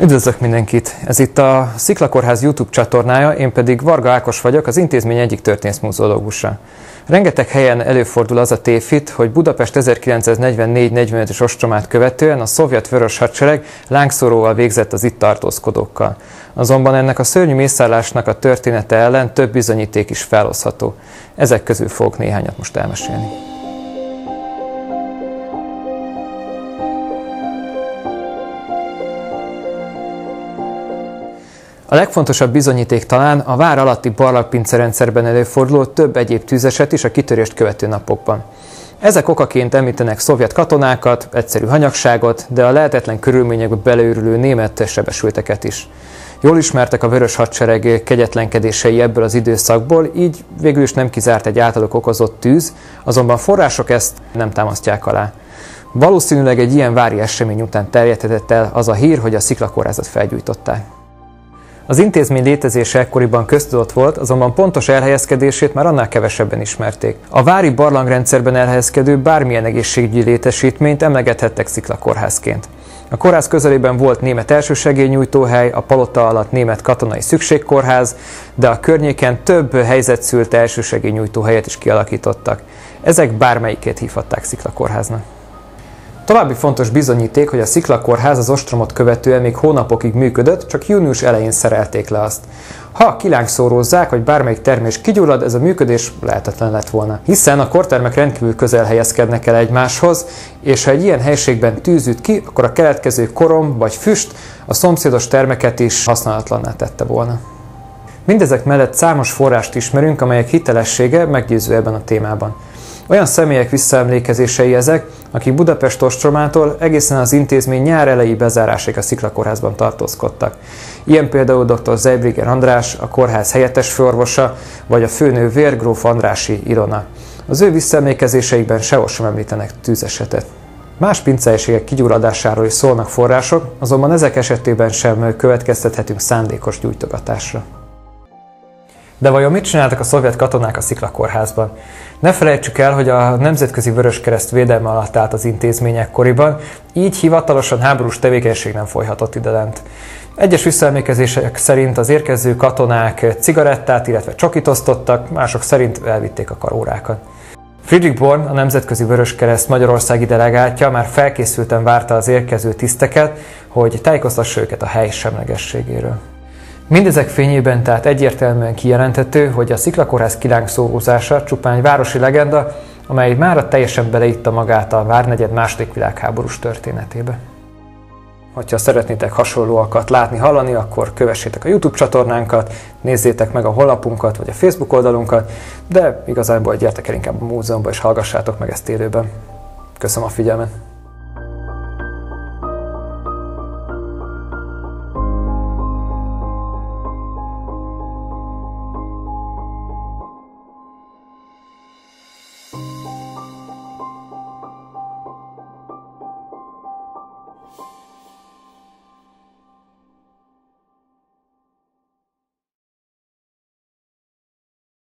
Üdvözlök mindenkit! Ez itt a Sziklakórház YouTube csatornája, én pedig Varga Ákos vagyok, az intézmény egyik történészmúzeológusa. Rengeteg helyen előfordul az a tévhit, hogy Budapest 1944-45-ös ostromát követően a szovjet vörös hadsereg lángszóróval végzett az itt tartózkodókkal. Azonban ennek a szörnyű mészárlásnak a története ellen több bizonyíték is felhozható. Ezek közül fogok néhányat most elmesélni. A legfontosabb bizonyíték talán a vár alatti barlangpincerendszerben előforduló több egyéb tűzeset is a kitörést követő napokban. Ezek okaként említenek szovjet katonákat, egyszerű hanyagságot, de a lehetetlen körülményekbe beleőrülő német sebesülteket is. Jól ismertek a vörös hadsereg kegyetlenkedései ebből az időszakból, így végül is nem kizárt egy általuk okozott tűz, azonban források ezt nem támasztják alá. Valószínűleg egy ilyen vári esemény után terjedhetett el az a hír, hogy a Sziklakórházat felgyújtották. Az intézmény létezése ekkoriban köztudott volt, azonban pontos elhelyezkedését már annál kevesebben ismerték. A vári barlangrendszerben elhelyezkedő bármilyen egészségügyi létesítményt emlegethettek sziklakórházként. A kórház közelében volt német elsősegélynyújtóhely, a palota alatt német katonai szükségkórház, de a környéken több helyzetszült elsősegélynyújtóhelyet is kialakítottak. Ezek bármelyikét hívhatták sziklakórháznak. További fontos bizonyíték, hogy a Sziklakórház az ostromot követően még hónapokig működött, csak június elején szerelték le azt. Ha kilángszórózzák, vagy bármelyik termés kigyullad, ez a működés lehetetlen lett volna. Hiszen a kortermek rendkívül közel helyezkednek el egymáshoz, és ha egy ilyen helységben tűz üt ki, akkor a keletkező korom vagy füst a szomszédos termeket is használatlanná tette volna. Mindezek mellett számos forrást ismerünk, amelyek hitelessége meggyőző ebben a témában. Olyan személyek visszaemlékezései ezek, akik Budapest ostromától egészen az intézmény nyár elejé bezárásig a Sziklakórházban tartózkodtak. Ilyen például dr. Zeibriger András, a kórház helyettes főorvosa, vagy a főnővér gróf Andrássy Ilona. Az ő visszaemlékezéseikben sehol sem említenek tűzesetet. Más pincehelyiségek kigyulladásáról is szólnak források, azonban ezek esetében sem következtethetünk szándékos gyújtogatásra. De vajon mit csináltak a szovjet katonák a Sziklakórházban? Ne felejtsük el, hogy a Nemzetközi Vöröskereszt védelme alatt állt az intézmény ekkoriban, így hivatalosan háborús tevékenység nem folyhatott idelent. Egyes visszaemlékezések szerint az érkező katonák cigarettát, illetve csokit osztottak, mások szerint elvitték a karórákat. Friedrich Born, a Nemzetközi Vöröskereszt magyarországi delegátja már felkészülten várta az érkező tiszteket, hogy tájékoztassa őket a hely semlegességéről. Mindezek fényében tehát egyértelműen kijelenthető, hogy a Sziklakórház kilángszórózása csupán egy városi legenda, amely mára teljesen beleitta magát a várnegyed II. Világháborús történetébe. Ha szeretnétek hasonlóakat látni, hallani, akkor kövessétek a YouTube csatornánkat, nézzétek meg a honlapunkat vagy a Facebook oldalunkat, de igazából gyertek el inkább a múzeumba és hallgassátok meg ezt élőben. Köszönöm a figyelmet!